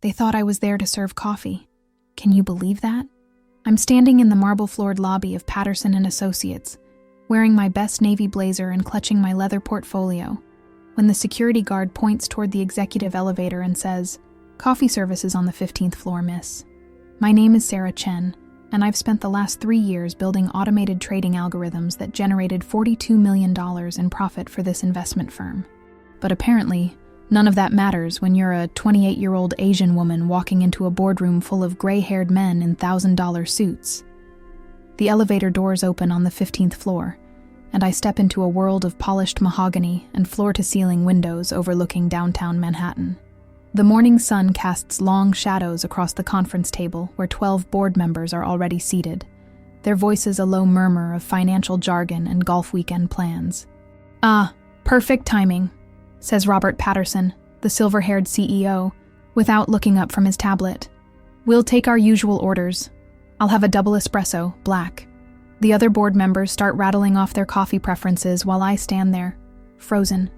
They thought I was there to serve coffee. Can you believe that? I'm standing in the marble-floored lobby of Patterson & Associates, wearing my best navy blazer and clutching my leather portfolio, when the security guard points toward the executive elevator and says, "Coffee service is on the 15th floor, miss." My name is Sarah Chen, and I've spent the last 3 years building automated trading algorithms that generated $42 million in profit for this investment firm. But apparently, none of that matters when you're a 28-year-old Asian woman walking into a boardroom full of gray-haired men in $1,000 suits. The elevator doors open on the 15th floor, and I step into a world of polished mahogany and floor-to-ceiling windows overlooking downtown Manhattan. The morning sun casts long shadows across the conference table where 12 board members are already seated, their voices a low murmur of financial jargon and golf weekend plans. "Ah, perfect timing," says Robert Patterson, the silver-haired CEO, without looking up from his tablet. "We'll take our usual orders. I'll have a double espresso, black." The other board members start rattling off their coffee preferences while I stand there, frozen.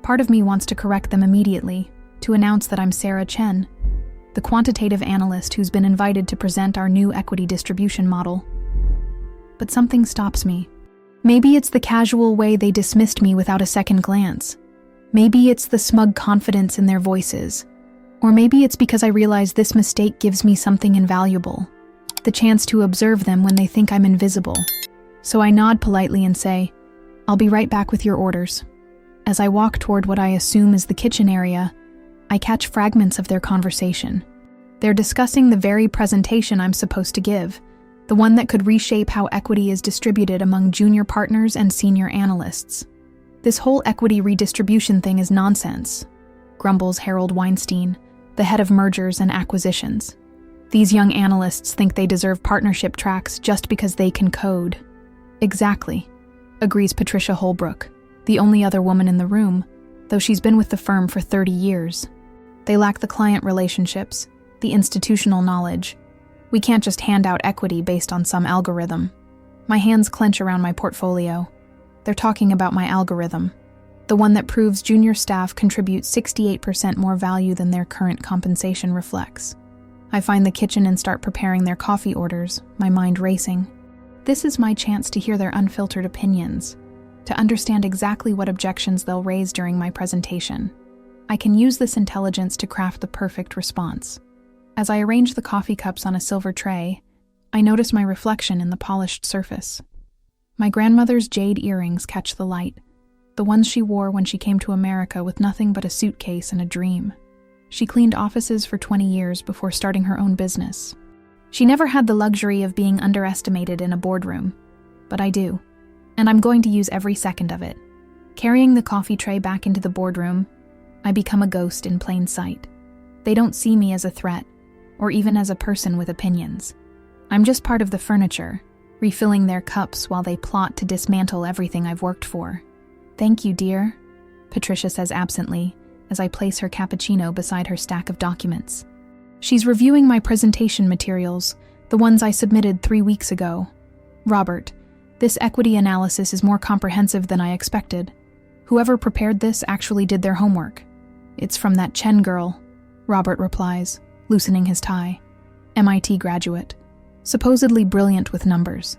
Part of me wants to correct them immediately, to announce that I'm Sarah Chen, the quantitative analyst who's been invited to present our new equity distribution model. But something stops me. Maybe it's the casual way they dismissed me without a second glance. Maybe it's the smug confidence in their voices. Or maybe it's because I realize this mistake gives me something invaluable, the chance to observe them when they think I'm invisible. So I nod politely and say, "I'll be right back with your orders." As I walk toward what I assume is the kitchen area, I catch fragments of their conversation. They're discussing the very presentation I'm supposed to give, the one that could reshape how equity is distributed among junior partners and senior analysts. "This whole equity redistribution thing is nonsense," grumbles Harold Weinstein, the head of mergers and acquisitions. "These young analysts think they deserve partnership tracks just because they can code." "Exactly," agrees Patricia Holbrook, the only other woman in the room, though she's been with the firm for 30 years. "They lack the client relationships, the institutional knowledge. We can't just hand out equity based on some algorithm." My hands clench around my portfolio. They're talking about my algorithm, the one that proves junior staff contribute 68% more value than their current compensation reflects. I find the kitchen and start preparing their coffee orders, my mind racing. This is my chance to hear their unfiltered opinions, to understand exactly what objections they'll raise during my presentation. I can use this intelligence to craft the perfect response. As I arrange the coffee cups on a silver tray, I notice my reflection in the polished surface. My grandmother's jade earrings catch the light, the ones she wore when she came to America with nothing but a suitcase and a dream. She cleaned offices for 20 years before starting her own business. She never had the luxury of being underestimated in a boardroom, but I do, and I'm going to use every second of it. Carrying the coffee tray back into the boardroom, I become a ghost in plain sight. They don't see me as a threat, or even as a person with opinions. I'm just part of the furniture, refilling their cups while they plot to dismantle everything I've worked for. "Thank you, dear," Patricia says absently, as I place her cappuccino beside her stack of documents. She's reviewing my presentation materials, the ones I submitted 3 weeks ago. "Robert, this equity analysis is more comprehensive than I expected. Whoever prepared this actually did their homework." "It's from that Chen girl," Robert replies, loosening his tie. "MIT graduate. Supposedly brilliant with numbers.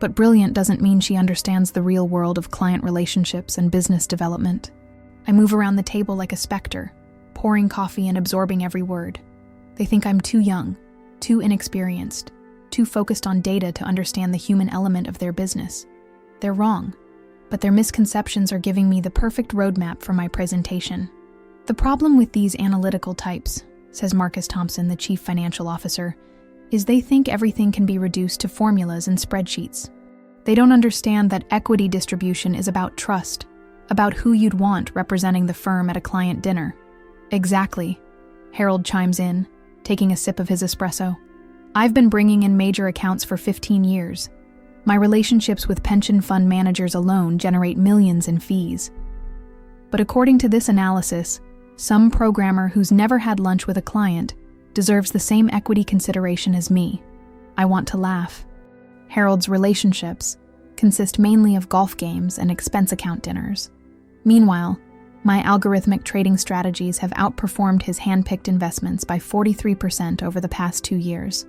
But brilliant doesn't mean she understands the real world of client relationships and business development." I move around the table like a specter, pouring coffee and absorbing every word. They think I'm too young, too inexperienced, too focused on data to understand the human element of their business. They're wrong, but their misconceptions are giving me the perfect roadmap for my presentation. "The problem with these analytical types," says Marcus Thompson, the chief financial officer, "is they think everything can be reduced to formulas and spreadsheets. They don't understand that equity distribution is about trust, about who you'd want representing the firm at a client dinner." "Exactly," Harold chimes in, taking a sip of his espresso. "I've been bringing in major accounts for 15 years. My relationships with pension fund managers alone generate millions in fees. But according to this analysis, some programmer who's never had lunch with a client deserves the same equity consideration as me." I want to laugh. Harold's relationships consist mainly of golf games and expense account dinners. Meanwhile, My algorithmic trading strategies have outperformed his hand-picked investments by 43% over the past 2 years.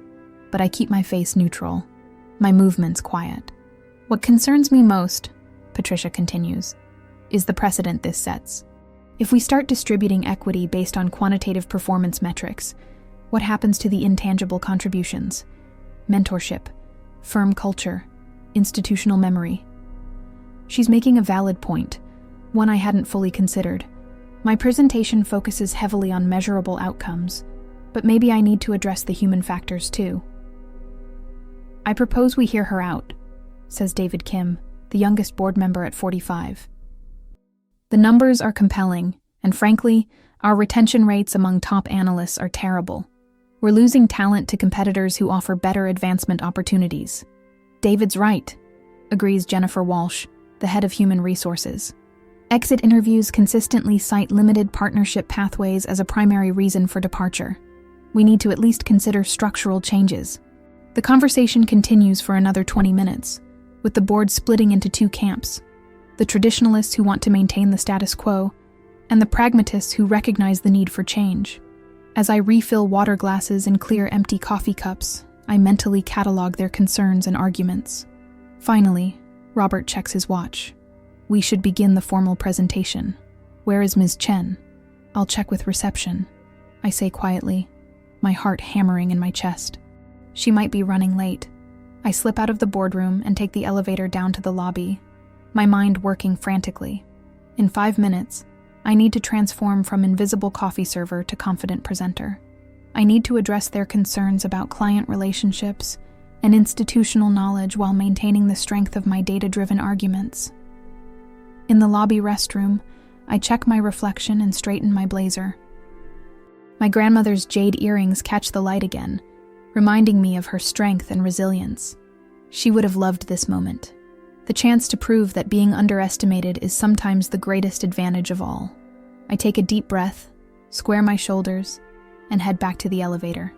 But I keep my face neutral, my movements quiet. What concerns me most, Patricia continues, is the precedent this sets. If we start distributing equity based on quantitative performance metrics, what happens to the intangible contributions? Mentorship, firm culture, institutional memory. She's making a valid point, one I hadn't fully considered. My presentation focuses heavily on measurable outcomes, but maybe I need to address the human factors too. I propose we hear her out, says David Kim, the youngest board member at 45. The numbers are compelling, and frankly, our retention rates among top analysts are terrible. We're losing talent to competitors who offer better advancement opportunities. David's right, agrees Jennifer Walsh, the head of human resources. Exit interviews consistently cite limited partnership pathways as a primary reason for departure. We need to at least consider structural changes. The conversation continues for another 20 minutes, with the board splitting into 2 camps: the traditionalists who want to maintain the status quo, and the pragmatists who recognize the need for change. As I refill water glasses and clear empty coffee cups, I mentally catalog their concerns and arguments. Finally, Robert checks his watch. We should begin the formal presentation. Where is Ms. Chen? I'll check with reception, I say quietly, my heart hammering in my chest. She might be running late. I slip out of the boardroom and take the elevator down to the lobby, my mind working frantically. In 5 minutes, I need to transform from invisible coffee server to confident presenter. I need to address their concerns about client relationships and institutional knowledge while maintaining the strength of my data-driven arguments. In the lobby restroom, I check my reflection and straighten my blazer. My grandmother's jade earrings catch the light again, reminding me of her strength and resilience. She would have loved this moment, the chance to prove that being underestimated is sometimes the greatest advantage of all. I take a deep breath, square my shoulders, and head back to the elevator.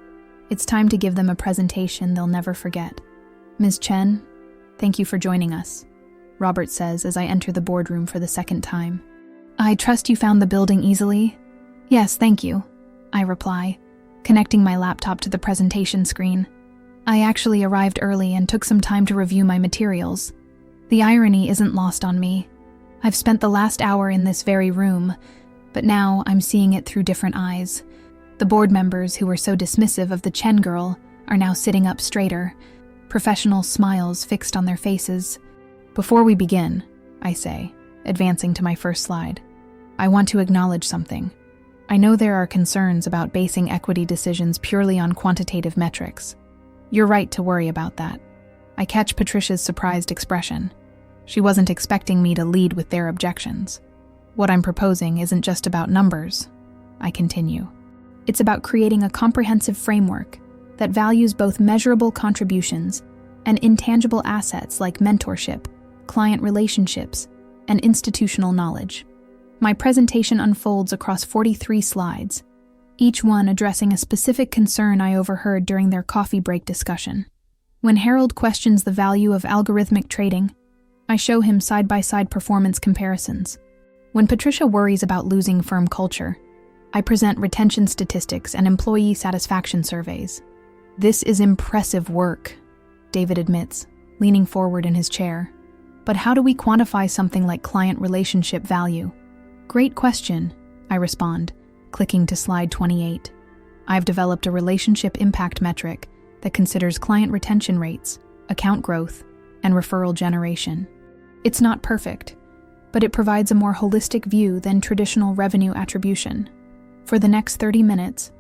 It's time to give them a presentation they'll never forget. Ms. Chen, thank you for joining us, Robert says as I enter the boardroom for the second time. I trust you found the building easily? Yes, thank you, I reply, connecting my laptop to the presentation screen. I actually arrived early and took some time to review my materials. The irony isn't lost on me. I've spent the last hour in this very room, but now I'm seeing it through different eyes. The board members who were so dismissive of the Chen girl are now sitting up straighter, professional smiles fixed on their faces. Before we begin, I say, advancing to my first slide, I want to acknowledge something. I know there are concerns about basing equity decisions purely on quantitative metrics. You're right to worry about that. I catch Patricia's surprised expression. She wasn't expecting me to lead with their objections. What I'm proposing isn't just about numbers, I continue. It's about creating a comprehensive framework that values both measurable contributions and intangible assets like mentorship, client relationships, and institutional knowledge. My presentation unfolds across 43 slides, each one addressing a specific concern I overheard during their coffee break discussion. When Harold questions the value of algorithmic trading, I show him side-by-side performance comparisons. When Patricia worries about losing firm culture, I present retention statistics and employee satisfaction surveys. This is impressive work, David admits, leaning forward in his chair. But how do we quantify something like client relationship value? Great question, I respond, clicking to slide 28. I've developed a relationship impact metric that considers client retention rates, account growth, and referral generation. It's not perfect, but it provides a more holistic view than traditional revenue attribution. For the next 30 minutes,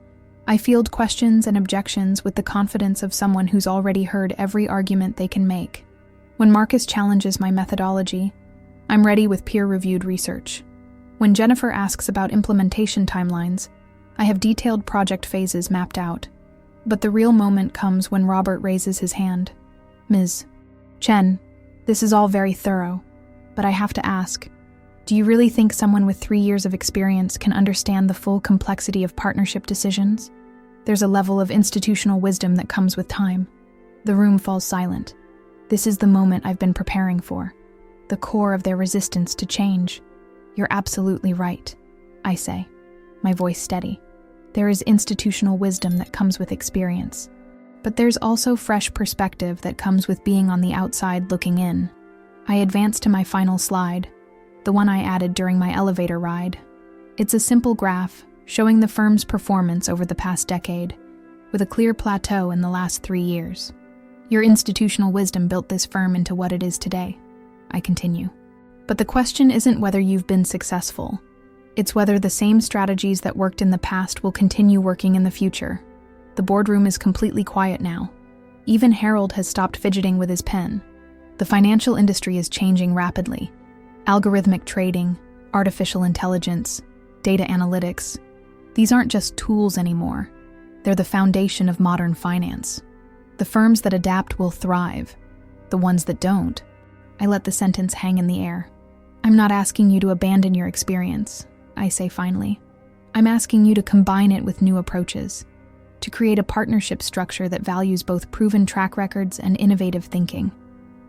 I field questions and objections with the confidence of someone who's already heard every argument they can make. When Marcus challenges my methodology, I'm ready with peer-reviewed research. When Jennifer asks about implementation timelines, I have detailed project phases mapped out. But the real moment comes when Robert raises his hand. Ms. Chen, this is all very thorough, but I have to ask, do you really think someone with 3 years of experience can understand the full complexity of partnership decisions? There's a level of institutional wisdom that comes with time. The room falls silent. This is the moment I've been preparing for, the core of their resistance to change. You're absolutely right, I say, my voice steady. There is institutional wisdom that comes with experience. But there's also fresh perspective that comes with being on the outside looking in. I advance to my final slide, the one I added during my elevator ride. It's a simple graph showing the firm's performance over the past decade, with a clear plateau in the last 3 years. Your institutional wisdom built this firm into what it is today, I continue. But the question isn't whether you've been successful. It's whether the same strategies that worked in the past will continue working in the future. The boardroom is completely quiet now. Even Harold has stopped fidgeting with his pen. The financial industry is changing rapidly. Algorithmic trading, artificial intelligence, data analytics. These aren't just tools anymore. They're the foundation of modern finance. The firms that adapt will thrive. The ones that don't. I let the sentence hang in the air. I'm not asking you to abandon your experience, I say finally. I'm asking you to combine it with new approaches, to create a partnership structure that values both proven track records and innovative thinking.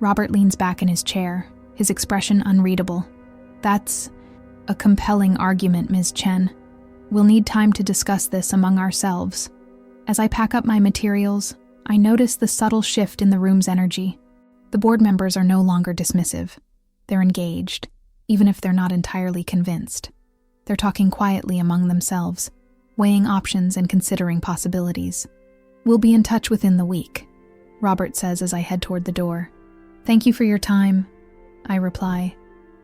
Robert leans back in his chair, his expression unreadable. That's a compelling argument, Ms. Chen. We'll need time to discuss this among ourselves. As I pack up my materials, I notice the subtle shift in the room's energy. The board members are no longer dismissive. They're engaged, even if they're not entirely convinced. They're talking quietly among themselves, weighing options and considering possibilities. We'll be in touch within the week, Robert says as I head toward the door. Thank you for your time, I reply.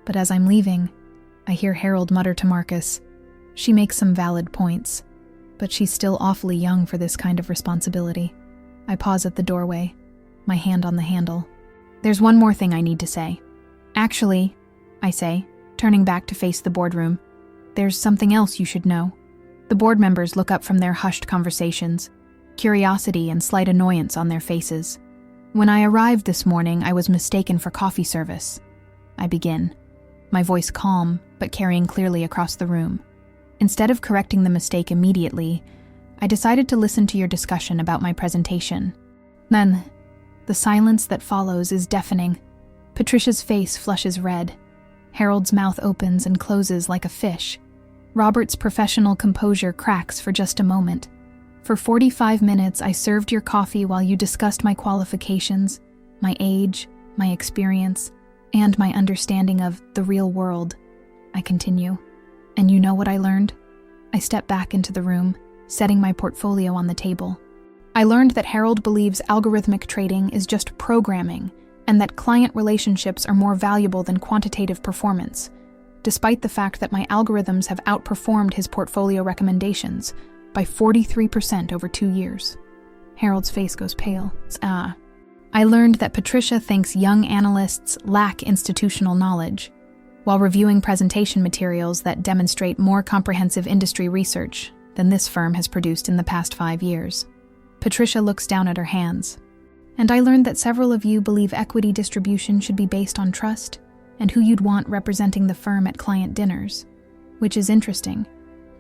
But as I'm leaving, I hear Harold mutter to Marcus. She makes some valid points, but she's still awfully young for this kind of responsibility. I pause at the doorway, my hand on the handle. There's one more thing I need to say. Actually, I say, turning back to face the boardroom, there's something else you should know. The board members look up from their hushed conversations, curiosity and slight annoyance on their faces. When I arrived this morning, I was mistaken for coffee service. I begin, my voice calm but carrying clearly across the room. Instead of correcting the mistake immediately, I decided to listen to your discussion about my presentation. Then, the silence that follows is deafening. Patricia's face flushes red. Harold's mouth opens and closes like a fish. Robert's professional composure cracks for just a moment. For 45 minutes, I served your coffee while you discussed my qualifications, my age, my experience, and my understanding of the real world. I continue. And you know what I learned? I step back into the room, setting my portfolio on the table. I learned that Harold believes algorithmic trading is just programming, and that client relationships are more valuable than quantitative performance, despite the fact that my algorithms have outperformed his portfolio recommendations by 43% over 2 years. Harold's face goes pale. I learned that Patricia thinks young analysts lack institutional knowledge, while reviewing presentation materials that demonstrate more comprehensive industry research than this firm has produced in the past 5 years. Patricia looks down at her hands. And I learned that several of you believe equity distribution should be based on trust and who you'd want representing the firm at client dinners, which is interesting,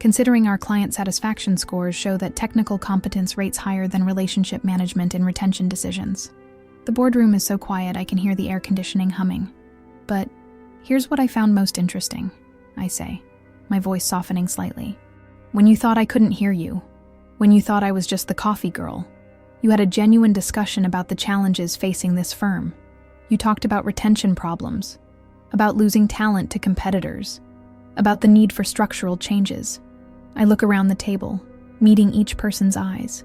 considering our client satisfaction scores show that technical competence rates higher than relationship management and retention decisions. The boardroom is so quiet I can hear the air conditioning humming. But here's what I found most interesting, I say, my voice softening slightly. When you thought I couldn't hear you, when you thought I was just the coffee girl, you had a genuine discussion about the challenges facing this firm. You talked about retention problems, about losing talent to competitors, about the need for structural changes. I look around the table, meeting each person's eyes.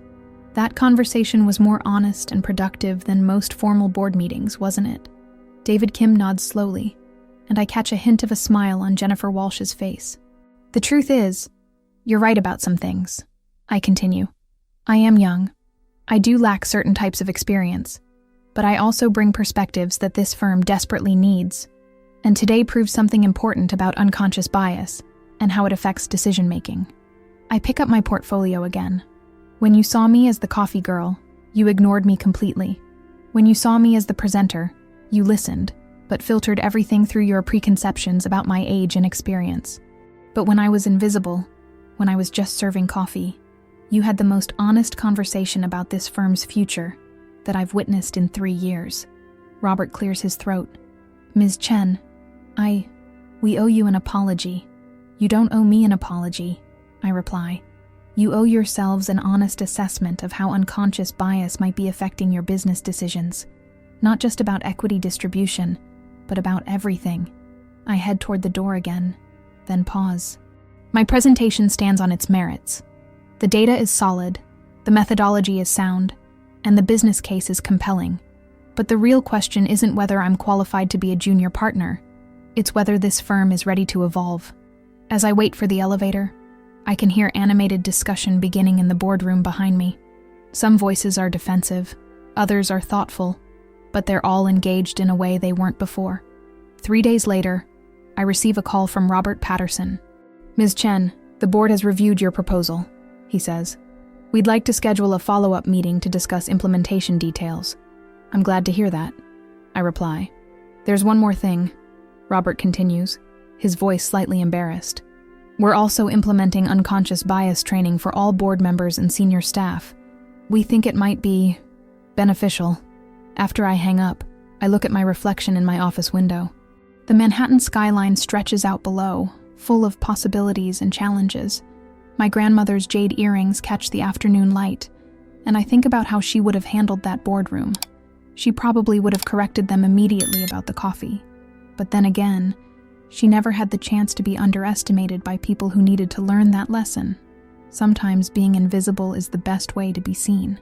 That conversation was more honest and productive than most formal board meetings, wasn't it? David Kim nods slowly, and I catch a hint of a smile on Jennifer Walsh's face. The truth is, you're right about some things. I continue. I am young. I do lack certain types of experience, but I also bring perspectives that this firm desperately needs, and today proves something important about unconscious bias and how it affects decision-making. I pick up my portfolio again. When you saw me as the coffee girl, you ignored me completely. When you saw me as the presenter, you listened, but filtered everything through your preconceptions about my age and experience. But when I was invisible, when I was just serving coffee, you had the most honest conversation about this firm's future that I've witnessed in 3 years. Robert clears his throat. Ms. Chen, "We owe you an apology." "You don't owe me an apology," I reply. "You owe yourselves an honest assessment of how unconscious bias might be affecting your business decisions. Not just about equity distribution, but about everything." I head toward the door again, then pause. My presentation stands on its merits. The data is solid, the methodology is sound, and the business case is compelling. But the real question isn't whether I'm qualified to be a junior partner. It's whether this firm is ready to evolve. As I wait for the elevator, I can hear animated discussion beginning in the boardroom behind me. Some voices are defensive, others are thoughtful, but they're all engaged in a way they weren't before. 3 days later, I receive a call from Robert Patterson. "Ms. Chen, the board has reviewed your proposal," he says. "We'd like to schedule a follow-up meeting to discuss implementation details." "I'm glad to hear that," I reply. "There's one more thing," Robert continues, his voice slightly embarrassed. "We're also implementing unconscious bias training for all board members and senior staff. We think it might be beneficial." After I hang up, I look at my reflection in my office window. The Manhattan skyline stretches out below, full of possibilities and challenges. My grandmother's jade earrings catch the afternoon light, and I think about how she would have handled that boardroom. She probably would have corrected them immediately about the coffee. But then again, she never had the chance to be underestimated by people who needed to learn that lesson. Sometimes being invisible is the best way to be seen.